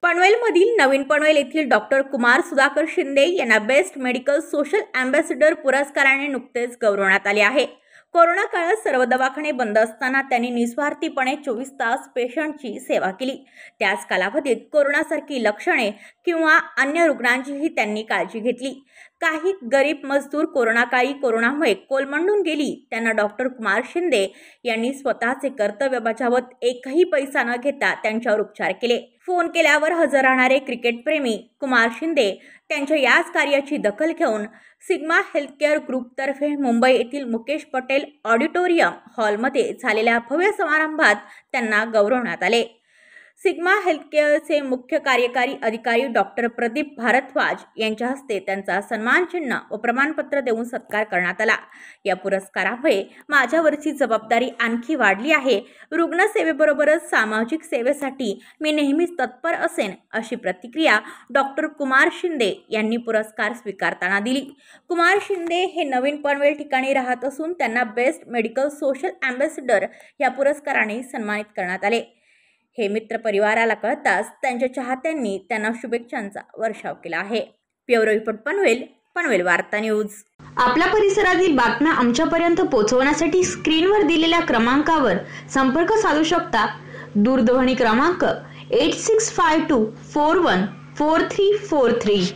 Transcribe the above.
पनवेलमधील नवीन पनवेल येथील डॉक्टर कुमार सुधाकर शिंदे यांना best medical social ambassador पुरस्काराने नुकतेच गौरवण्यात आले आहे। कोरोना काळात सर्व दवाखाने बंद असताना त्यांनी निस्वार्थीपणे 24 तास पेशंटची सेवा केली। त्याच कालावधीत कोरोनासारखी लक्षणे किंवा अन्य रुग्णांचीही त्यांनी काळजी घेतली। काही गरीब मजदूर कोरोनाकाळी कोरोनामुळे कोलमंडून गेली, त्यांना डॉक्टर कुमार शिंदे यांनी स्वतःचे कर्तव्य बजावत एकही पैसा न घेता त्यांच्यावर उपचार केले। फोन केल्यावर हजर राहणारे क्रिकेटप्रेमी कुमार शिंदे त्यांच्या याच कार्याची दखल घेऊन सिग्मा हेल्थकेअर ग्रुपतर्फे मुंबई येथील मुकेश पटेल ऑडिटोरियम हॉलमध्ये झालेल्या भव्य समारंभात त्यांना गौरवण्यात आले। सिग्मा हेल्थकेअरचे मुख्य कार्यकारी अधिकारी डॉक्टर प्रदीप भारद्वाज यांच्या हस्ते त्यांचा सन्मान चिन्ह व प्रमाणपत्र देऊन सत्कार करण्यात आला। या पुरस्कारामुळे माझ्यावरची जबाबदारी आणखी वाढली आहे। रुग्णसेवेबरोबरच सामाजिक सेवेसाठी मी नेहमीच तत्पर असेन, अशी प्रतिक्रिया डॉक्टर कुमार शिंदे यांनी पुरस्कार स्वीकारताना दिली। कुमार शिंदे हे नवीन पनवेल ठिकाणी राहत असून त्यांना बेस्ट मेडिकल सोशल अँबॅसेडर या पुरस्काराने सन्मानित करण्यात आले। हे मित्र परिवाराला कळताच त्यांच्या चाहत्यांनी त्यांना शुभेच्छांचा वर्षाव केला आहे। ब्युरो रिपोर्ट पनवेल, पनवेल वार्ता न्यूज। आपल्या परिसरातील बातम्या आमच्यापर्यंत पोहोचवण्यासाठी स्क्रीनवर दिलेल्या क्रमांकावर संपर्क साधू शकता। दूरध्वनी क्रमांक 8652414343।